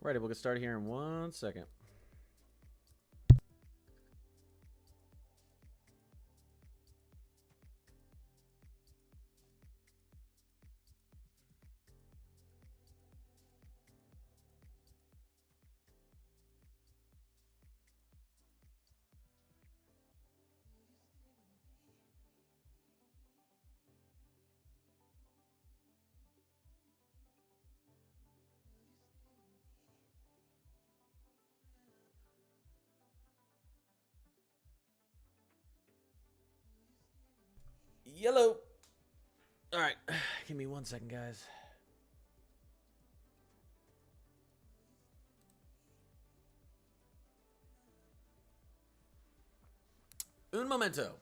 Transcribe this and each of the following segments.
Alrighty, we'll get started here in 1 second. Yellow. All right, give me 1 second, guys. Un momento.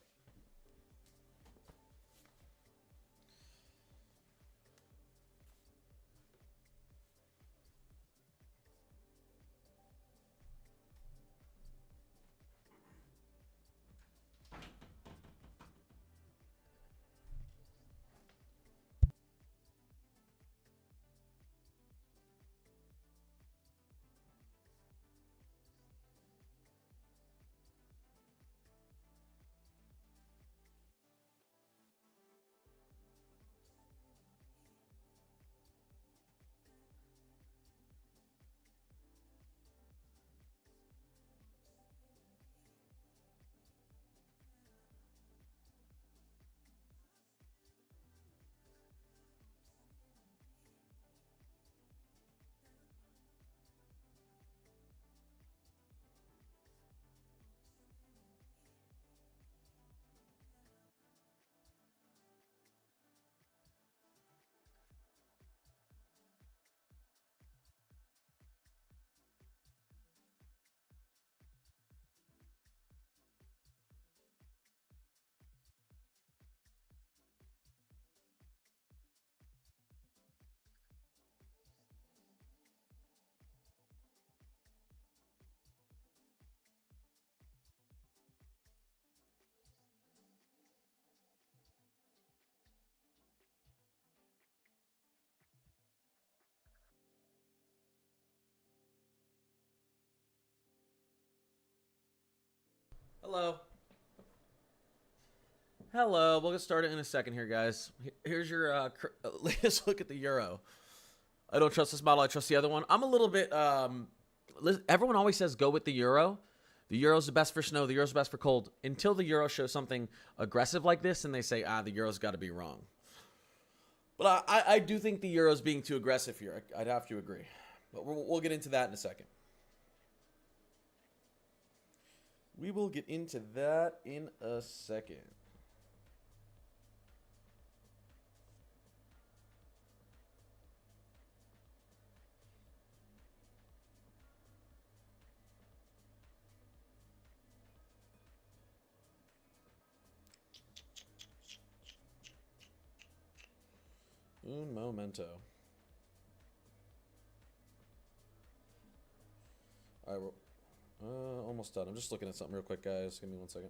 Hello. Hello. We'll get started in a second here, guys. Here's your latest look at the euro. I don't trust this model. I trust the other one. I'm a little bit. Everyone always says go with the euro. The euro's the best for snow. The euro's the best for cold. Until the euro shows something aggressive like this, and they say, the euro's got to be wrong. But I do think the euro's being too aggressive here. I'd have to agree. But we'll get into that in a second. We will get into that in a second. Un momento. All right, we're almost done. I'm just looking at something real quick, guys. Give me 1 second.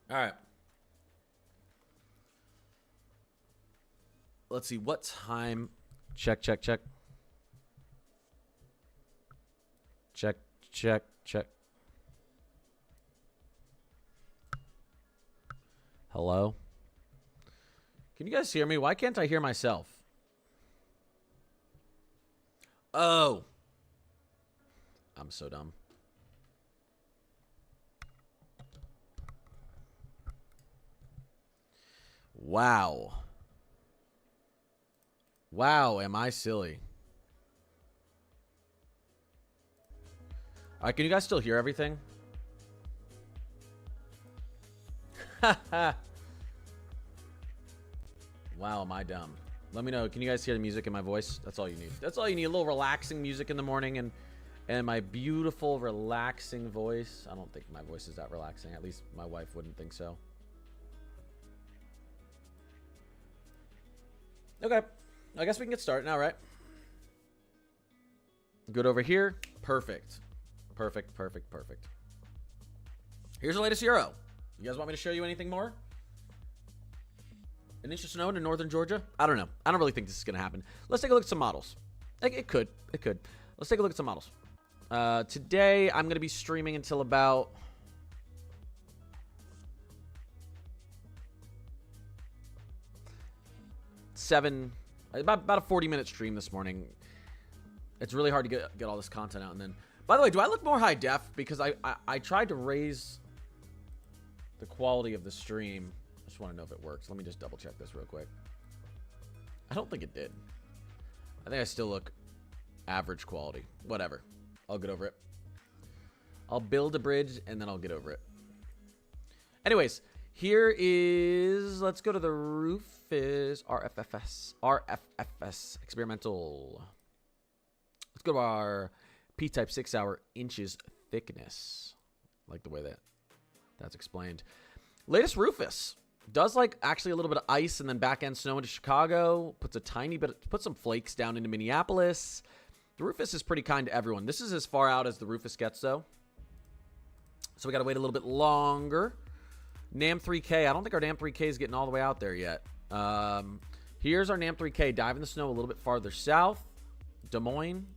All right. Let's see. What time? Check, check, check. Check, check, check. Hello? Can you guys hear me? Why can't I hear myself? Oh. I'm so dumb. Wow. Wow, am I silly? All right, can you guys still hear everything? Wow, am I dumb? Let me know. Can you guys hear the music in my voice? That's all you need. That's all you need. A little relaxing music in the morning and my beautiful, relaxing voice. I don't think my voice is that relaxing. At least my wife wouldn't think so. Okay. I guess we can get started now, right? Good over here. Perfect. Perfect, perfect, perfect. Here's the latest Euro. You guys want me to show you anything more? An inch of snow in northern Georgia? I don't know. I don't really think this is going to happen. Let's take a look at some models. It could. It could. Let's take a look at some models. Today, I'm going to be streaming until about... about a 40-minute stream this morning. It's really hard to get all this content out. And then, by the way, do I look more high def? Because I tried to raise the quality of the stream. I just want to know if it works. Let me just double check this real quick. I don't think it did. I think I still look average quality. Whatever. I'll get over it. I'll build a bridge and then I'll get over it. Anyways, here is, let's go to the Rufus RFFS experimental. Let's go to our P-type 6-hour inches thickness. I like the way that's explained. Latest Rufus does like actually a little bit of ice and then back end snow into Chicago. Puts a tiny bit, puts some flakes down into Minneapolis. The Rufus is pretty kind to everyone. This is as far out as the Rufus gets though. So we got to wait a little bit longer. NAM 3K. I don't think our NAM 3K is getting all the way out there yet. Here's our NAM 3K. Dive in the snow a little bit farther south. Des Moines.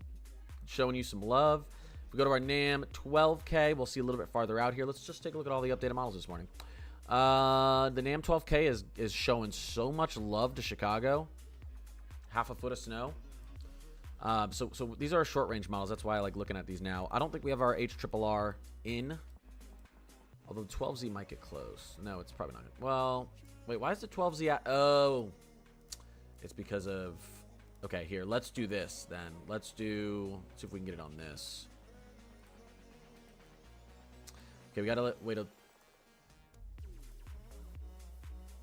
Showing you some love. If we go to our NAM 12K, we'll see a little bit farther out here. Let's just take a look at all the updated models this morning. The NAM 12K is showing so much love to Chicago. Half a foot of snow. So these are our short range models. That's why I like looking at these now. I don't think we have our HRRR in. Although the 12Z might get close. No, it's probably not. Well, wait, why is the 12Z at? Oh, it's because of... Okay, here, let's do this then. Let's see if we can get it on this. Okay, we gotta wait a...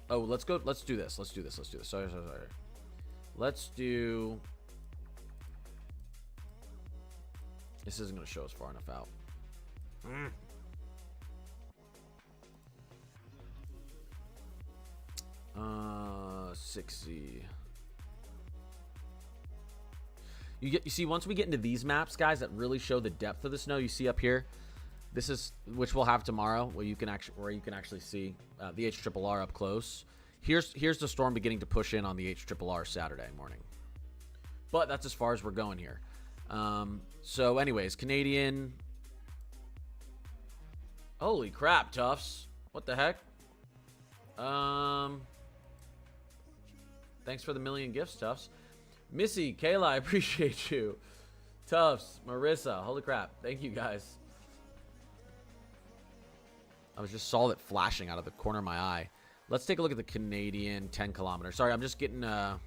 Oh, let's do this. Let's do this. Sorry. Let's do... This isn't gonna show us far enough out. 6Z. You see, once we get into these maps, guys, that really show the depth of the snow, you see up here. This is which we'll have tomorrow, where you can actually see the HRRR up close. Here's the storm beginning to push in on the HRRR Saturday morning. But that's as far as we're going here. So, anyways, Canadian. Holy crap, Tufts! What the heck? Thanks for the million gifts, Tufts. Missy, Kayla, I appreciate you. Tufts, Marissa, holy crap. Thank you, guys. I just saw it flashing out of the corner of my eye. Let's take a look at the Canadian 10 kilometers. Sorry, I'm just getting... The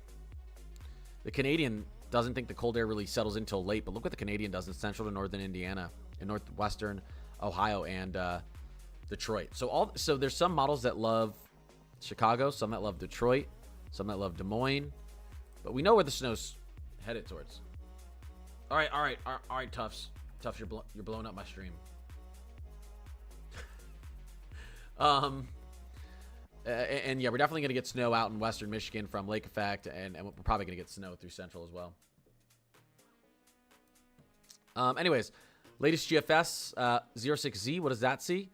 Canadian doesn't think the cold air really settles in until late, but look what the Canadian does in central to northern Indiana, in northwestern Ohio, and Detroit. So there's some models that love Chicago, some that love Detroit, some that love Des Moines. But we know where the snow's headed towards. All right, Tufts. Tufts, you're blowing up my stream. And yeah, we're definitely going to get snow out in western Michigan from Lake Effect, and we're probably going to get snow through central as well. Anyways, latest GFS 06Z. What does that see?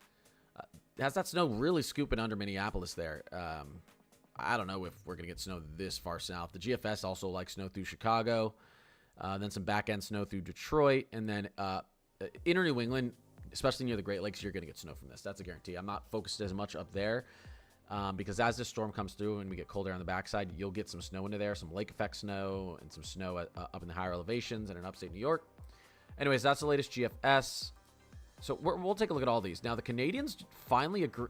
Has that snow really scooping under Minneapolis there? I don't know if we're going to get snow this far south. The GFS also likes snow through Chicago. Then some back-end snow through Detroit. And then inner New England, especially near the Great Lakes, you're going to get snow from this. That's a guarantee. I'm not focused as much up there because as this storm comes through and we get cold air on the backside, you'll get some snow into there, some lake effect snow and some snow up in the higher elevations and in upstate New York. Anyways, that's the latest GFS. So we'll take a look at all these. Now, the Canadians finally agree.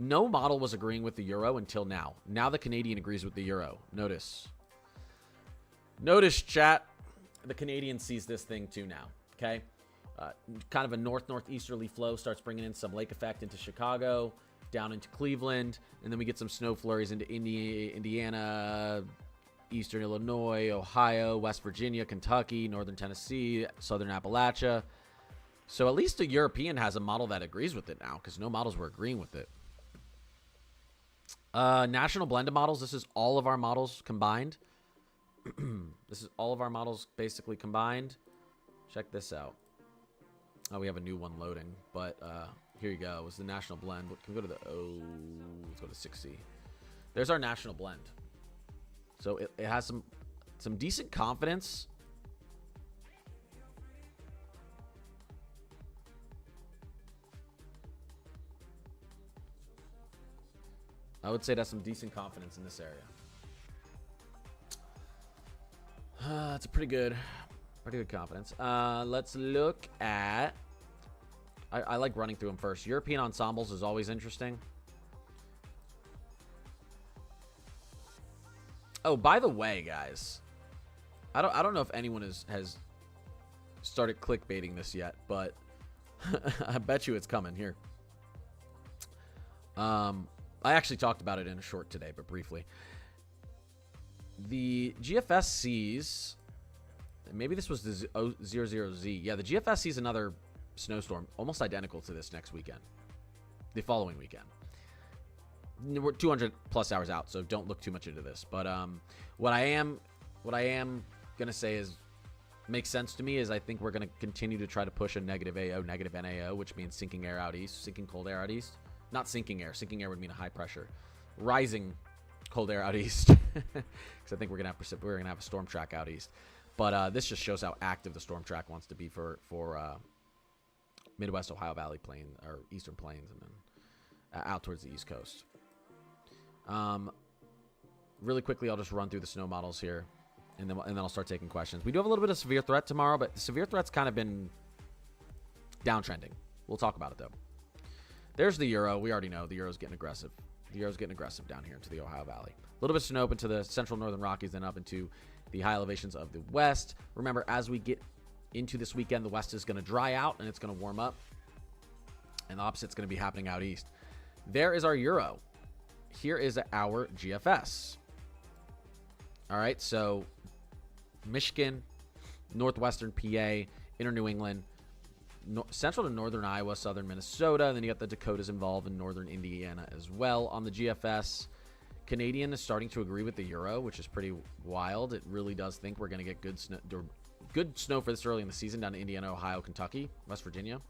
No model was agreeing with the Euro until now. Now the Canadian agrees with the Euro. Notice, chat. The Canadian sees this thing too now. Okay, kind of a northeasterly flow starts bringing in some lake effect into Chicago, down into Cleveland, and then we get some snow flurries into Indiana, eastern Illinois, Ohio, West Virginia, Kentucky, northern Tennessee, southern Appalachia. So at least a European has a model that agrees with it now, because no models were agreeing with it. National blended models. This is all of our models combined. This is all of our models basically combined. Check this out. Oh, we have a new one loading, but here you go. It was the national blend. Can we go to the let's go to 6C. There's our national blend. So it has some decent confidence. I would say that's some decent confidence in this area. That's a pretty good confidence. Let's look at. I like running through them first. European ensembles is always interesting. Oh, by the way, guys, I don't know if anyone has started clickbaiting this yet, but I bet you it's coming here. I actually talked about it in a short today, but briefly. The GFS sees, maybe this was the 00Z. Yeah, the GFS sees another snowstorm almost identical to this next weekend, the following weekend. We're 200 plus hours out, so don't look too much into this. But what I am gonna say is makes sense to me is I think we're gonna continue to try to push a negative AO, negative NAO, which means sinking air out east, sinking cold air out east. Not sinking air. Sinking air would mean a high pressure. Rising cold air out east, because I think we're gonna have a storm track out east. But this just shows how active the storm track wants to be for Midwest Ohio Valley Plain or Eastern Plains, and then out towards the East Coast. Really quickly, I'll just run through the snow models here, and then I'll start taking questions. We do have a little bit of severe threat tomorrow, but the severe threat's kind of been downtrending. We'll talk about it though. There's the Euro. We already know the Euro's getting aggressive. The Euro's getting aggressive down here into the Ohio Valley. A little bit of snow up into the central northern Rockies, then up into the high elevations of the west. Remember, as we get into this weekend, the west is going to dry out and it's going to warm up. And the opposite's going to be happening out east. There is our Euro. Here is our GFS. All right, so Michigan, northwestern PA, inner New England, central to northern Iowa, southern Minnesota. And then you got the Dakotas involved in northern Indiana as well on the GFS. Canadian is starting to agree with the Euro, which is pretty wild. It really does think we're going to get good snow for this early in the season down to Indiana, Ohio, Kentucky, West Virginia.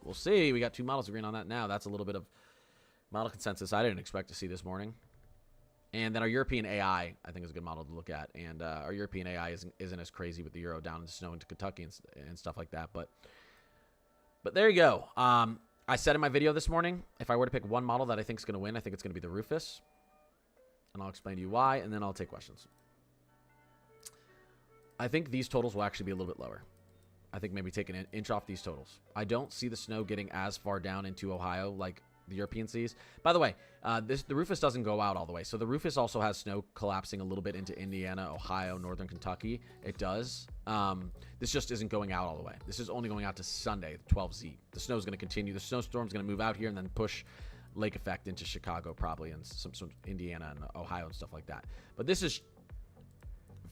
We'll see. We got two models agreeing on that now. That's a little bit of model consensus I didn't expect to see this morning. And then our European AI, I think, is a good model to look at. And our European AI isn't as crazy with the Euro down in the snow into Kentucky and stuff like that. But there you go. I said in my video this morning, if I were to pick one model that I think is going to win, I think it's going to be the Rufus. And I'll explain to you why, and then I'll take questions. I think these totals will actually be a little bit lower. I think maybe take an inch off these totals. I don't see the snow getting as far down into Ohio like the European seas. By the way, the Rufus doesn't go out all the way. So the Rufus also has snow collapsing a little bit into Indiana, Ohio, northern Kentucky. It does. This just isn't going out all the way. This is only going out to Sunday, 12Z. The snow is going to continue. The snowstorm's going to move out here and then push lake effect into Chicago probably, and some Indiana and Ohio and stuff like that. But this is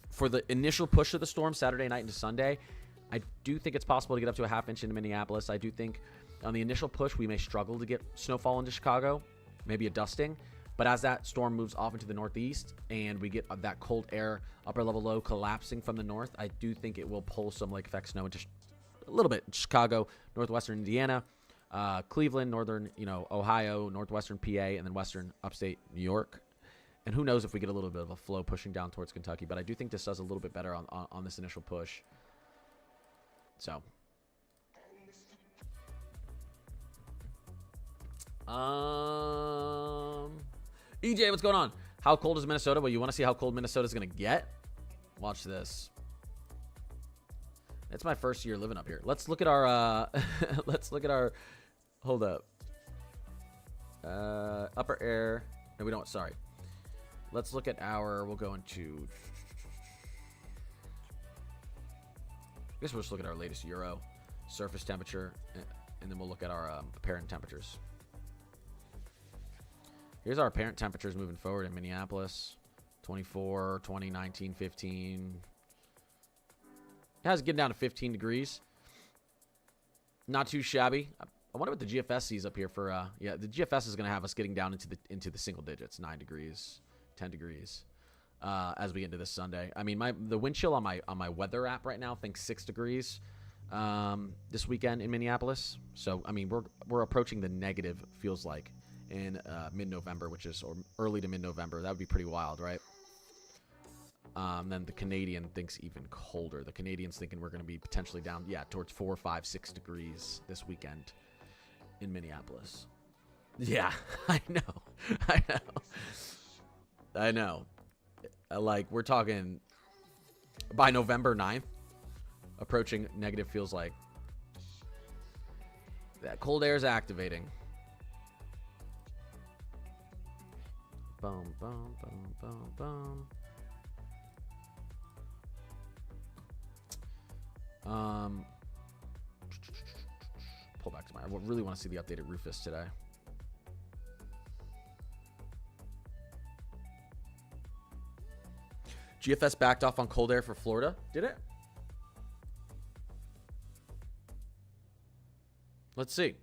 for the initial push of the storm Saturday night into Sunday. I do think it's possible to get up to a half inch into Minneapolis. I do think on the initial push, we may struggle to get snowfall into Chicago, maybe a dusting. But as that storm moves off into the northeast and we get that cold air, upper level low collapsing from the north, I do think it will pull some lake effect snow into a little bit Chicago, northwestern Indiana, Cleveland, northern, Ohio, northwestern PA, and then western upstate New York. And who knows if we get a little bit of a flow pushing down towards Kentucky. But I do think this does a little bit better on this initial push. So. EJ, what's going on? How cold is Minnesota? Well, you want to see how cold Minnesota's going to get? Watch this. It's my first year living up here. Let's look at our hold up. Upper air. No, we don't. Sorry. Let's look at we'll go into, I guess we'll just look at our latest Euro surface temperature, and then we'll look at our apparent temperatures. Here's our apparent temperatures moving forward in Minneapolis. 24, 20, 19, 15. It has getting down to 15 degrees. Not too shabby. I wonder what the GFS sees up here for, yeah, the GFS is going to have us getting down into the single digits, 9 degrees, 10 degrees, as we get into this Sunday. I mean, the wind chill on my weather app right now thinks 6 degrees. this weekend in Minneapolis. So I mean, we're approaching the negative, feels like, in mid-November, which is or early to mid-November. That would be pretty wild, right? Then the Canadian thinks even colder. The Canadian's thinking we're going to be potentially down, towards 4, 5, 6 degrees this weekend in Minneapolis. Yeah, I know. I know. Like, we're talking by November 9th, approaching negative, feels like. That cold air is activating. Boom, boom, boom, boom, boom. Pull back to my. I really want to see the updated Rufus today. GFS backed off on cold air for Florida. Did it? Let's see.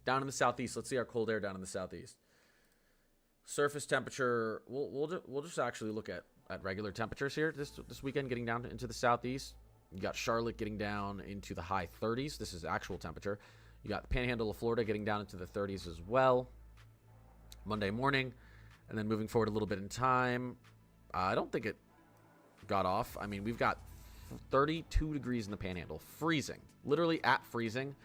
Down in the southeast. Let's see our cold air down in the southeast. Surface temperature. We'll just actually look at regular temperatures here this weekend, getting down into the southeast. You got Charlotte getting down into the high 30s. This is actual temperature. You got the Panhandle of Florida getting down into the 30s as well. Monday morning, and then moving forward a little bit in time. I don't think it got off. I mean, we've got 32 degrees in the Panhandle, freezing, literally at freezing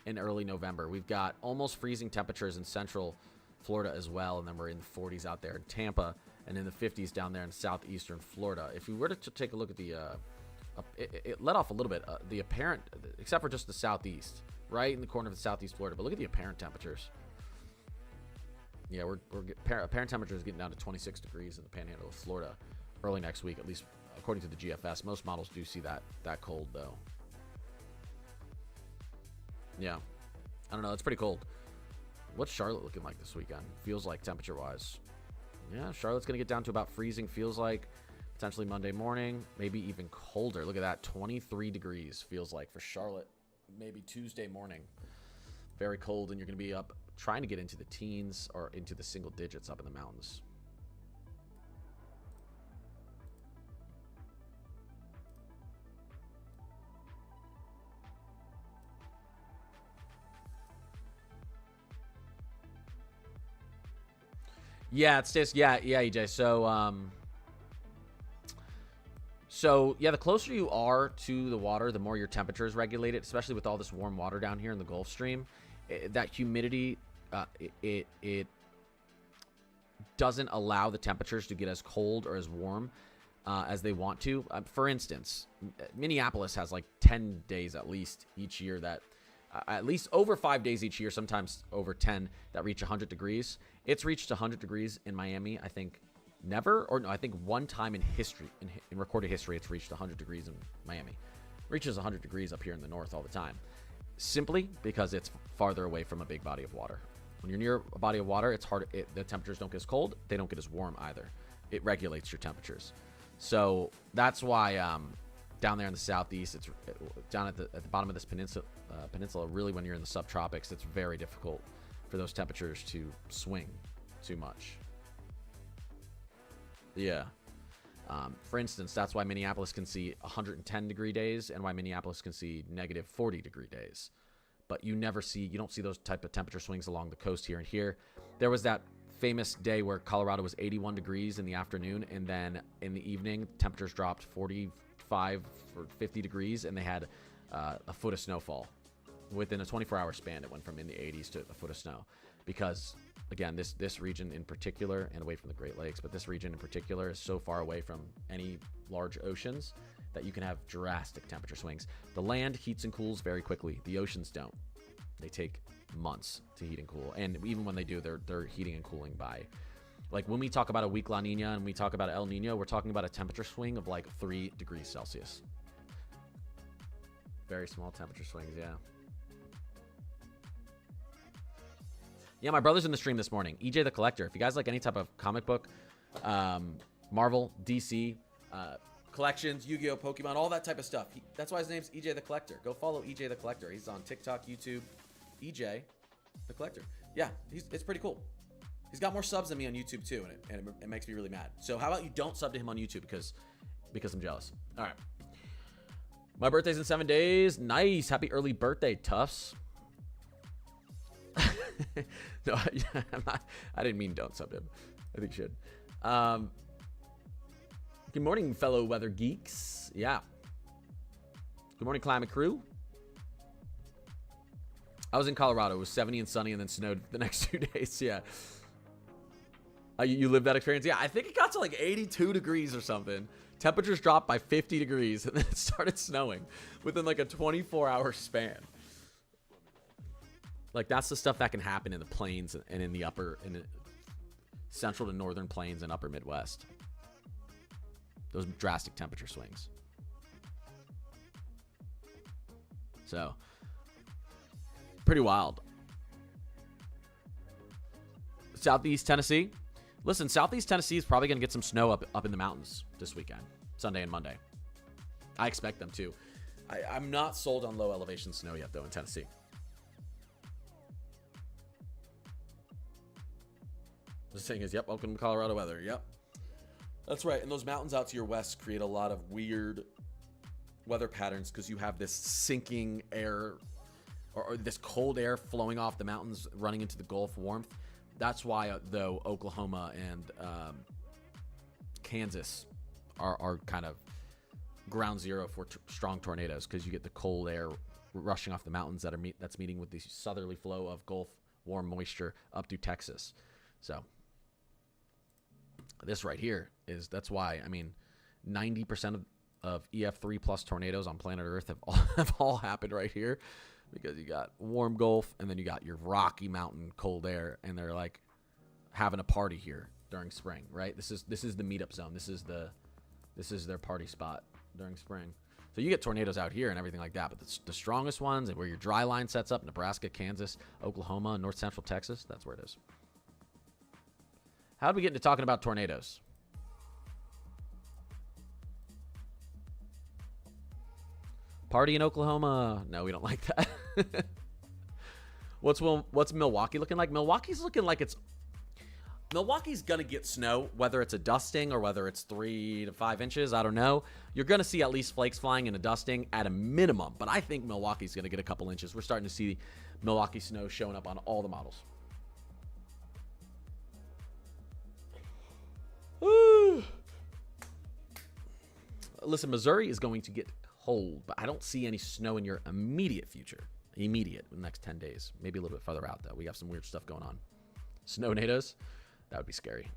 in early November. We've got almost freezing temperatures in central Florida as well, and then we're in the 40s out there in Tampa, and in the 50s down there in southeastern Florida. If we were to take a look at the, it let off a little bit, the apparent, except for just the southeast, right in the corner of the southeast Florida. But look at the apparent temperatures. Yeah, apparent temperature is getting down to 26 degrees in the Panhandle of Florida early next week, at least according to the GFS. Most models do see that cold, though. Yeah. I don't know. It's pretty cold. What's Charlotte looking like this weekend? Feels like temperature-wise. Yeah, Charlotte's going to get down to about freezing, feels like. Potentially Monday morning, maybe even colder. Look at that. 23 degrees feels like for Charlotte. Maybe Tuesday morning. Very cold, and you're going to be up trying to get into the teens or into the single digits up in the mountains. Yeah, it stays. Yeah, EJ. So yeah, the closer you are to the water, the more your temperature is regulated, especially with all this warm water down here in the Gulf Stream. That humidity, it doesn't allow the temperatures to get as cold or as warm as they want to. For instance, Minneapolis has like 10 days at least each year that, at least over 5 days each year, sometimes over 10, that reach 100 degrees. It's reached 100 degrees in Miami, I think. Never, or no, I think one time in history, in recorded history, it's reached 100 degrees in Miami. Reaches 100 degrees up here in the north all the time. Simply because it's farther away from a big body of water. When you're near a body of water, it's hard. The temperatures don't get as cold. They don't get as warm either. It regulates your temperatures. So that's why down there in the southeast, it's down at the bottom of this peninsula, really when you're in the subtropics, it's very difficult for those temperatures to swing too much. Yeah. For instance, that's why Minneapolis can see 110 degree days and why Minneapolis can see negative 40 degree days. But you don't see those type of temperature swings along the coast here and here. There was that famous day where Colorado was 81 degrees in the afternoon, and then in the evening, temperatures dropped 45 or 50 degrees, and they had a foot of snowfall. Within a 24-hour span, it went from in the 80s to a foot of snow. Because, again, this region in particular, and away from the Great Lakes, but this region in particular is so far away from any large oceans that you can have drastic temperature swings. The land heats and cools very quickly. The oceans don't. They take months to heat and cool. And even when they do, they're heating and cooling by, like when we talk about a weak La Nina and we talk about El Nino, we're talking about a temperature swing of like 3 degrees Celsius. Very small temperature swings, yeah. Yeah, my brother's in the stream this morning. EJ the Collector. If you guys like any type of comic book, Marvel, DC, collections, Yu-Gi-Oh, Pokemon, all that type of stuff. That's why his name's EJ the Collector. Go follow EJ the Collector. He's on TikTok, YouTube. EJ the Collector. Yeah, it's pretty cool. He's got more subs than me on YouTube too, and it makes me really mad. So how about you don't sub to him on YouTube because I'm jealous. All right. My birthday's in 7 days. Nice. Happy early birthday, Tufts. No, I didn't mean don't sub him. I think you should. Good morning, fellow weather geeks. Yeah. Good morning, climate crew. I was in Colorado. It was 70 and sunny and then snowed the next 2 days. Yeah. You lived that experience? Yeah, I think it got to like 82 degrees or something. Temperatures dropped by 50 degrees and then it started snowing within like a 24-hour span. Like, that's the stuff that can happen in the plains and in the central to northern plains and upper Midwest. Those drastic temperature swings. So, pretty wild. Southeast Tennessee. Listen, Southeast Tennessee is probably going to get some snow up in the mountains this weekend, Sunday and Monday. I expect them to. I'm not sold on low elevation snow yet, though, in Tennessee. The thing is, yep, welcome to Colorado weather. Yep. That's right. And those mountains out to your west create a lot of weird weather patterns because you have this sinking air or this cold air flowing off the mountains running into the Gulf warmth. That's why, though, Oklahoma and Kansas are kind of ground zero for strong tornadoes because you get the cold air rushing off the mountains that's meeting with the southerly flow of Gulf warm moisture up through Texas. So this right here that's why, I mean, 90% of EF3 plus tornadoes on planet Earth have all happened right here. Because you got warm Gulf and then you got your Rocky Mountain cold air, and they're like having a party here during spring, right? This is the meetup zone. This is their party spot during spring. So you get tornadoes out here and everything like that, but the strongest ones and where your dry line sets up, Nebraska, Kansas, Oklahoma, North Central Texas, that's where it is. How did we get into talking about tornadoes? Party in Oklahoma. No, we don't like that. What's Milwaukee looking like? Milwaukee's looking like Milwaukee's going to get snow, whether it's a dusting or whether it's 3 to 5 inches. I don't know. You're going to see at least flakes flying in a dusting at a minimum, but I think Milwaukee's going to get a couple inches. We're starting to see Milwaukee snow showing up on all the models. Woo. Listen, Missouri is going to get cold, but I don't see any snow in your immediate future. Immediate, in the next 10 days. Maybe a little bit further out, though. We have some weird stuff going on. Snow nados? That would be scary.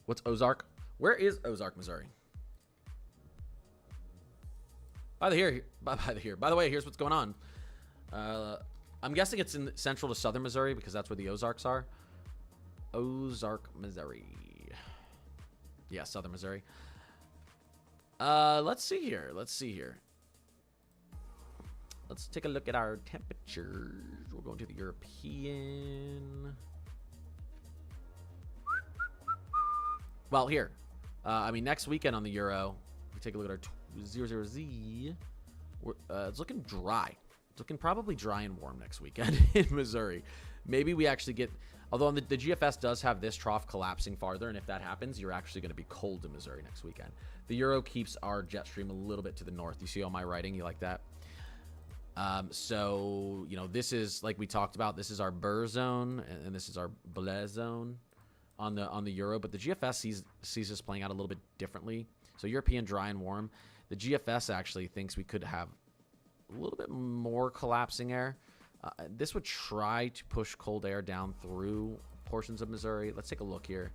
What's Ozark? Where is Ozark, Missouri? By the way, here's what's going on. I'm guessing it's in central to southern Missouri because that's where the Ozarks are. Ozark, Missouri. Yeah, southern Missouri. Let's see here. Let's take a look at our temperatures. We're going to the European. Well, here. I mean, next weekend on the Euro, we take a look at our 00Z. It's looking dry. It's looking probably dry and warm next weekend in Missouri. Maybe we actually get... Although the GFS does have this trough collapsing farther, and if that happens, you're actually going to be cold in Missouri next weekend. The Euro keeps our jet stream a little bit to the north. You see all my writing? You like that? So, you know, this is, like we talked about, this is our Burr zone, and this is our Blaise zone on the Euro. But the GFS sees this playing out a little bit differently. So European dry and warm. The GFS actually thinks we could have a little bit more collapsing air. This would try to push cold air down through portions of Missouri. Let's take a look here.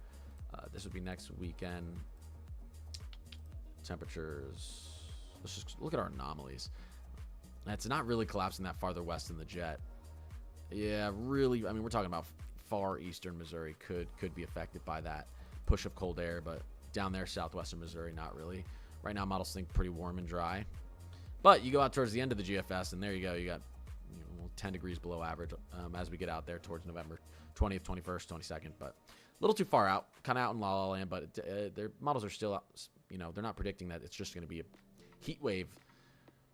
This would be next weekend. Temperatures. Let's just look at our anomalies. It's not really collapsing that farther west in the jet. Yeah, really. I mean, we're talking about far eastern Missouri could be affected by that push of cold air, but down there, southwestern Missouri, not really. Right now, models think pretty warm and dry. But you go out towards the end of the GFS, and there you go. You got 10 degrees below average as we get out there towards November 20th, 21st, 22nd. But a little too far out, kind of out in La La Land. But their models are still, they're not predicting that it's just going to be a heat wave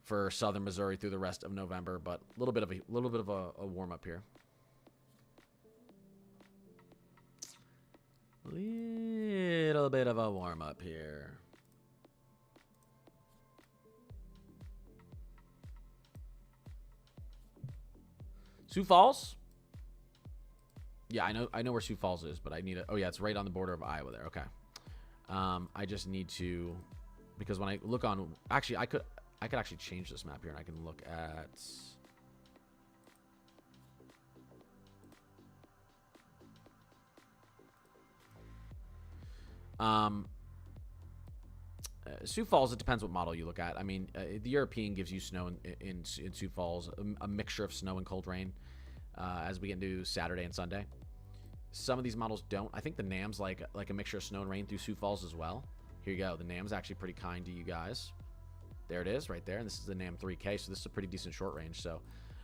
for southern Missouri through the rest of November. But a little bit of a warm up here. Little bit of a warm up here. Sioux Falls? Yeah, I know where Sioux Falls is, but I need it. Oh yeah, it's right on the border of Iowa there. Okay. I just need to, because when I look on, actually I could actually change this map here and I can look at Sioux Falls. It depends what model you look at. I mean, the European gives you snow in Sioux Falls, a mixture of snow and cold rain as we get into Saturday and Sunday. Some of these models don't. I think the NAM's like a mixture of snow and rain through Sioux Falls as well. Here you go. The NAM's actually pretty kind to you guys. There it is right there. And this is the NAM 3K, so this is a pretty decent short range. So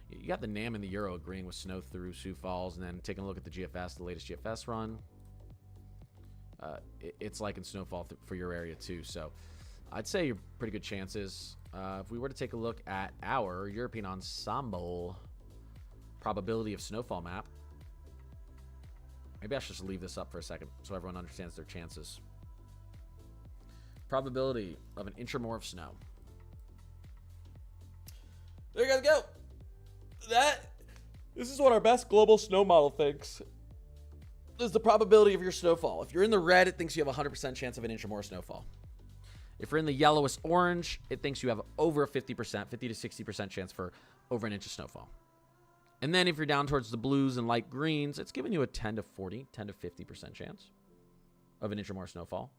you got the NAM and the Euro agreeing with snow through Sioux Falls, and then taking a look at the GFS, the latest GFS run. It's like in snowfall for your area too. So I'd say you're pretty good chances. If we were to take a look at our European Ensemble probability of snowfall map, maybe I should just leave this up for a second so everyone understands their chances. Probability of an inch or more of snow. There you guys go. This is what our best global snow model thinks is the probability of your snowfall. If you're in the red, it thinks you have a 100% chance of an inch or more snowfall. If you're in the yellowest orange, it thinks you have over a 50%, 50 to 60% chance for over an inch of snowfall. And then if you're down towards the blues and light greens, it's giving you a 10 to 40, 10 to 50% chance of an inch or more snowfall.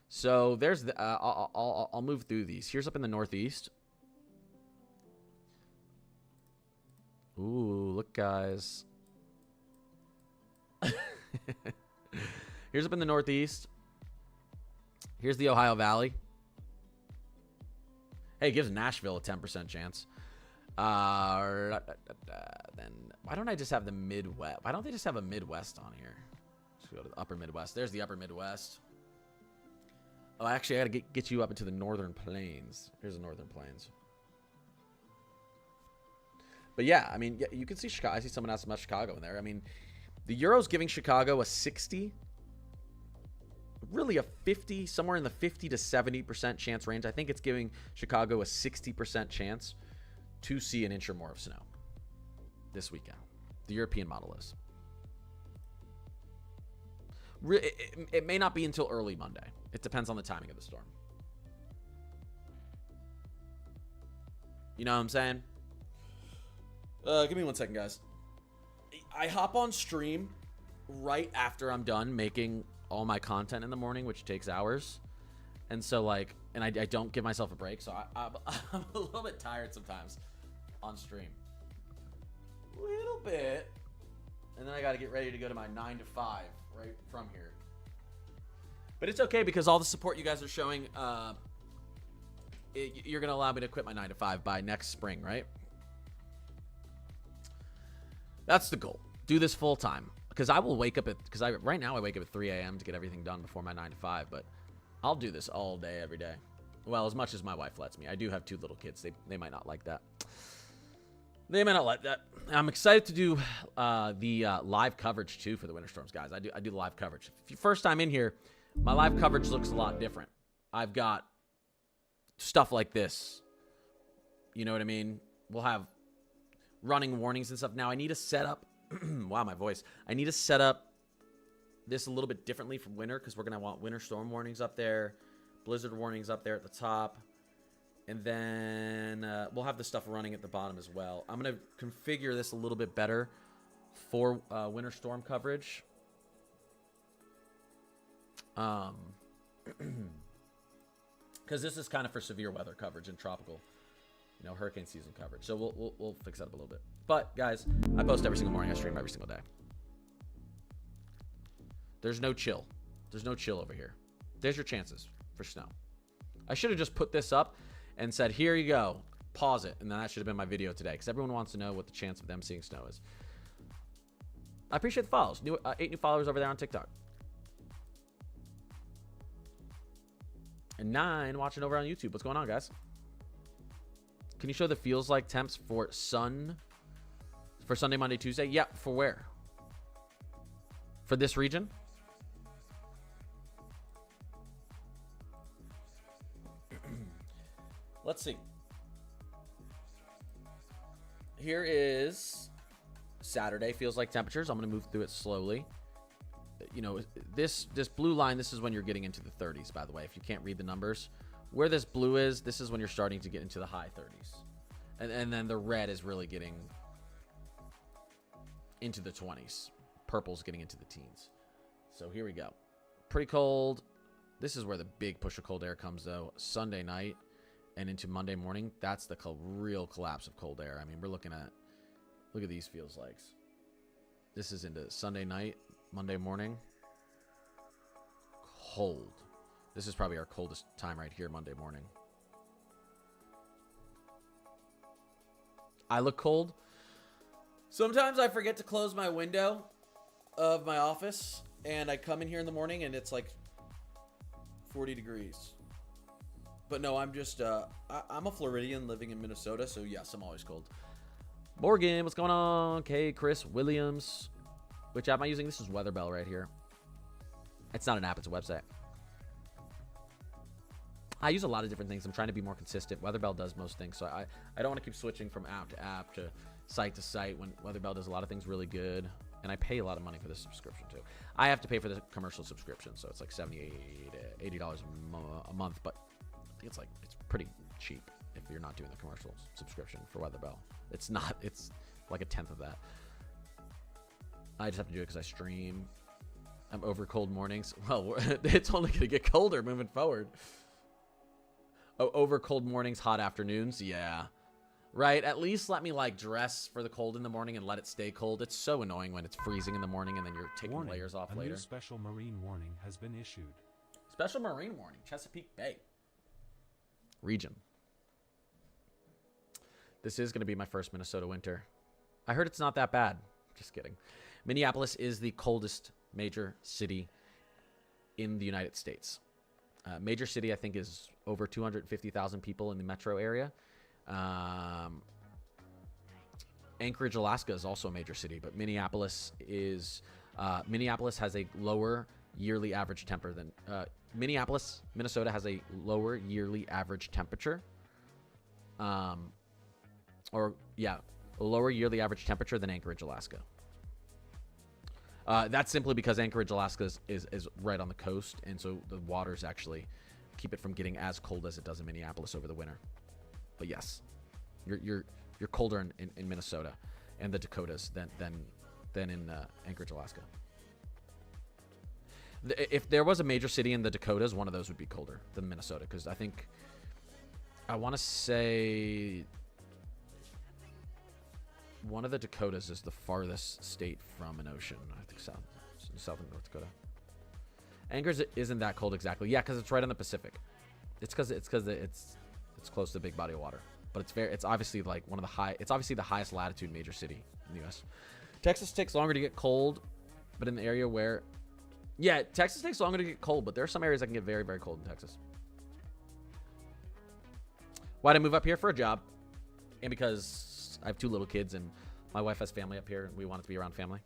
So there's the, I'll move through these. Here's up in the northeast. Ooh, look, guys. Here's up in the northeast. Here's the Ohio Valley. Hey, it gives Nashville a 10% chance. Then why don't I just have the Midwest? Why don't they just have a Midwest on here? Let's go to the upper Midwest. There's the upper Midwest. Oh, actually, I gotta get you up into the northern plains. Here's the northern plains. But yeah, I mean, you can see Chicago. I see someone else about Chicago in there. I mean, the Euro's giving Chicago a 60, really a 50, somewhere in the 50 to 70% chance range. I think it's giving Chicago a 60% chance to see an inch or more of snow this weekend. The European model is. It may not be until early Monday. It depends on the timing of the storm. You know what I'm saying? Give me 1 second, guys. I hop on stream right after I'm done making all my content in the morning, which takes hours. And so, like, and I don't give myself a break. So I'm a little bit tired sometimes on stream. A little bit. And then I got to get ready to go to my 9 to 5 right from here. But it's okay because all the support you guys are showing, you're going to allow me to quit my 9 to 5 by next spring, right? That's the goal. Do this full time. Because I will wake up at, right now I wake up at 3 a.m. to get everything done before my 9 to 5, but I'll do this all day, every day. Well, as much as my wife lets me. I do have 2 little kids. They might not like that. They might not like that. I'm excited to do the live coverage too for the winter storms, guys. I do the live coverage. If you're first time in here, my live coverage looks a lot different. I've got stuff like this. You know what I mean? We'll have running warnings and stuff. Now I need to set up. Wow, my voice. I need to set up this a little bit differently from winter because we're going to want winter storm warnings up there, blizzard warnings up there at the top. And then we'll have the stuff running at the bottom as well. I'm going to configure this a little bit better for winter storm coverage. Because this is kind of for severe weather coverage and tropical, you know, hurricane season coverage. So we'll fix that up a little bit. But guys, I post every single morning. I stream every single day. There's no chill. There's no chill over here. There's your chances for snow. I should have just put this up and said, here you go. Pause it. And then that should have been my video today because everyone wants to know what the chance of them seeing snow is. I appreciate the follows. 8 new followers over there on TikTok. And 9 watching over on YouTube. What's going on, guys? Can you show the feels like temps for Sunday, Monday, Tuesday? Yeah, for where? For this region? Let's see. here is Saturday. Feels like temperatures. I'm going to move through it slowly. You know, this blue line, this is when you're getting into the 30s, by the way. If you can't read the numbers, where this blue is, this is when you're starting to get into the high 30s. And then the red is really getting into the 20s. Purple's getting into the teens. So here we go. Pretty cold. This is where the big push of cold air comes, though. Sunday night and into Monday morning, that's the real collapse of cold air. I mean, we're looking at, look at these feels likes. This is into Sunday night, Monday morning. Cold. This is probably our coldest time right here, Monday morning. I look cold. Sometimes I forget to close my window of my office, and I come in here in the morning and it's like 40 degrees. But no, I'm just, I'm a Floridian living in Minnesota, so yes, I'm always cold. Morgan, what's going on? Okay, Chris Williams. Which app am I using? This is Weatherbell right here. It's not an app, it's a website. I use a lot of different things. I'm trying to be more consistent. Weatherbell does most things, so I don't want to keep switching from app to app to site when Weatherbell does a lot of things really good. And I pay a lot of money for this subscription too. I have to pay for the commercial subscription, so it's like $70 to $80 a month, but it's pretty cheap if you're not doing the commercial subscription for Weatherbell. It's not, it's like a tenth of that. I just have to do it because I stream. I'm over cold mornings. Well, it's only going to get colder moving forward. Oh, over cold mornings, hot afternoons. Yeah. Right. At least let me like dress for the cold in the morning and let it stay cold. It's so annoying when it's freezing in the morning and then you're taking layers off later. A new special marine warning has been issued. Special marine warning. Chesapeake Bay region. This is going to be my first Minnesota winter. I heard it's not that bad. Just kidding. Minneapolis is the coldest major city in the United States. Major city, I think, is over 250,000 people in the metro area. Anchorage, Alaska is also a major city, but Minneapolis has a lower yearly average temperature than Minnesota has a lower yearly average temperature. A lower yearly average temperature than Anchorage, Alaska. That's simply because Anchorage, Alaska is right on the coast, and so the waters actually keep it from getting as cold as it does in Minneapolis over the winter. But yes, you're colder in Minnesota and the Dakotas than in Anchorage, Alaska. If there was a major city in the Dakotas, one of those would be colder than Minnesota, because I want to say one of the Dakotas is the farthest state from an ocean. I think south and North Dakota. Anchorage isn't that cold exactly. Yeah, because it's right on the Pacific. It's because it's close to a big body of water. But it's obviously like it's obviously the highest latitude major city in the U.S. Texas takes longer to get cold, but in the area where, yeah, Texas takes longer to get cold, but there are some areas that can get very, very cold in Texas. Why'd I move up here? For a job, and because I have 2 little kids and my wife has family up here and we wanted to be around family.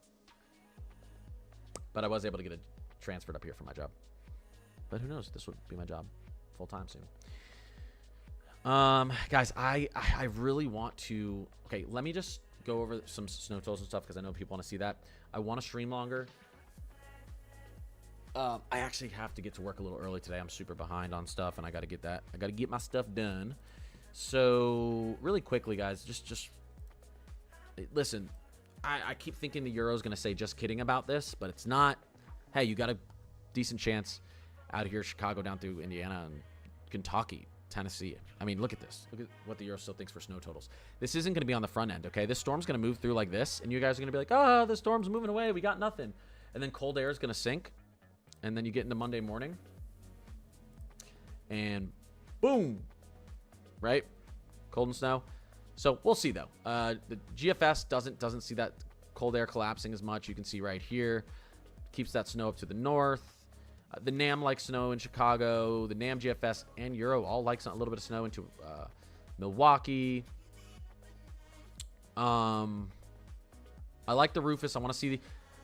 But I was able to get it transferred up here for my job. But who knows? This would be my job full time soon. Guys, I really want to. Okay, let me just go over some snow totals and stuff because I know people want to see that. I want to stream longer. I actually have to get to work a little early today. I'm super behind on stuff, and I got to get that. I got to get my stuff done. So really quickly, guys, just listen. I keep thinking the Euro is going to say just kidding about this, but it's not. Hey, you got a decent chance out of here, Chicago down through Indiana and Kentucky, Tennessee. I mean, look at this. Look at what the Euro still thinks for snow totals. This isn't going to be on the front end, okay? This storm's going to move through like this, and you guys are going to be like, oh, the storm's moving away. We got nothing. And then cold air is going to sink, and then you get into Monday morning, and boom, right? Cold and snow. So we'll see, though. The GFS doesn't see that cold air collapsing as much. You can see right here. Keeps that snow up to the north. The NAM likes snow in Chicago. The NAM, GFS, and Euro all like a little bit of snow into Milwaukee. I like the Rufus. I want to see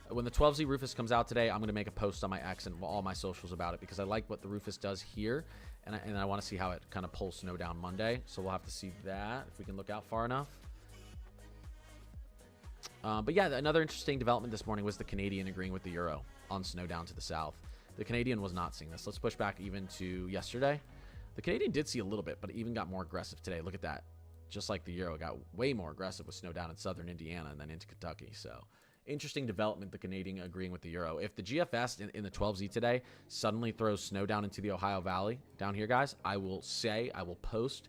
when the 12Z Rufus comes out today. I'm going to make a post on my X and all my socials about it because I like what the Rufus does here, and I want to see how it kind of pulls snow down Monday. So we'll have to see that if we can look out far enough. But yeah, another interesting development this morning was the Canadian agreeing with the euro on snow down to the south. The Canadian was not seeing this. Let's push back even to yesterday. The Canadian did see a little bit, but even got more aggressive today. Look at that. Just like the euro, got way more aggressive with snow down in southern Indiana and then into Kentucky. So interesting development, the Canadian agreeing with the euro. If the GFS in the 12Z today suddenly throws snow down into the Ohio Valley down here, guys, I will post,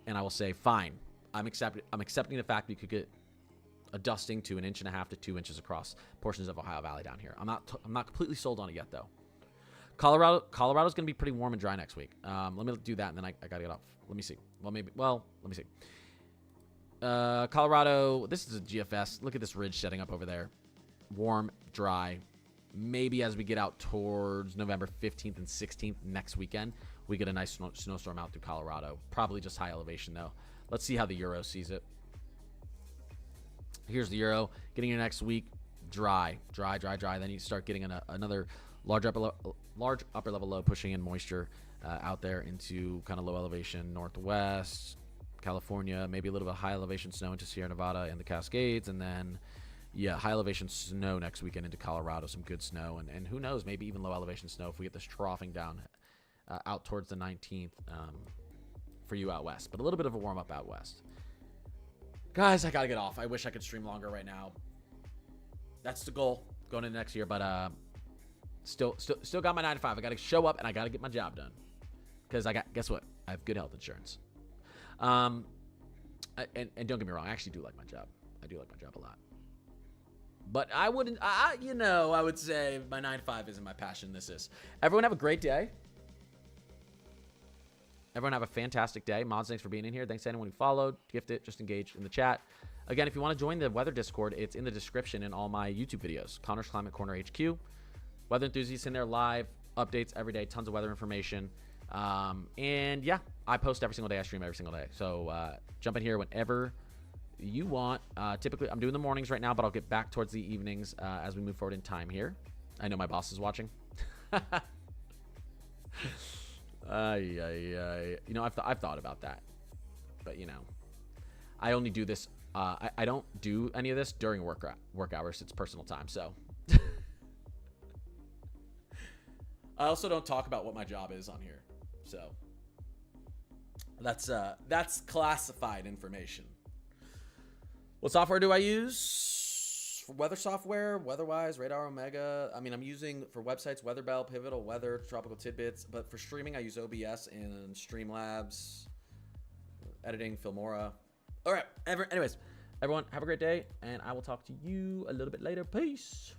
and I will say, fine. I'm accepting the fact that you could get a dusting to 1.5 inches to 2 inches across portions of Ohio Valley down here. I'm not completely sold on it yet, though. Colorado's going to be pretty warm and dry next week. Let me do that, and then I got to get off. Let me see. Let me see. Colorado, this is a GFS. Look at this ridge setting up over there. Warm, dry. Maybe as we get out towards November 15th and 16th next weekend, we get a nice snowstorm out through Colorado. Probably just high elevation, though. Let's see how the euro sees it. Here's the euro. Getting your next week, dry. Then you start getting another large upper level low pushing in moisture out there into kind of low elevation northwest California, maybe a little bit of high elevation snow into Sierra Nevada and the Cascades, and then high elevation snow next weekend into Colorado, some good snow, and who knows, maybe even low elevation snow if we get this troughing down out towards the 19th for you out west, but a little bit of a warm up out west. Guys, I gotta get off. I wish I could stream longer right now. That's the goal going into next year, but still got my 9 to 5. I gotta show up and I gotta get my job done because guess what? I have good health insurance. And don't get me wrong, I actually do like my job. I do like my job a lot. But I wouldn't, I would say my 9 to 5 isn't my passion. This is. Everyone have a great day. Everyone have a fantastic day. Mods, thanks for being in here. Thanks to anyone who followed, gifted, just engaged in the chat. Again, if you want to join the weather Discord, it's in the description in all my YouTube videos. Connor's Climate Corner HQ. Weather enthusiasts in there live, updates every day, tons of weather information. And yeah, I post every single day. I stream every single day. So jump in here whenever you want. Typically, I'm doing the mornings right now, but I'll get back towards the evenings as we move forward in time here. I know my boss is watching. I've thought about that, but I only do this. I don't do any of this during work hours. It's personal time, so. I also don't talk about what my job is on here, so that's classified information. What software do I use for weather software? Weatherwise, Radar Omega. I mean, I'm using for websites WeatherBell, Pivotal, Weather, Tropical Tidbits. But for streaming, I use OBS and Streamlabs. Editing, Filmora. All right. Anyways, everyone, have a great day, and I will talk to you a little bit later. Peace.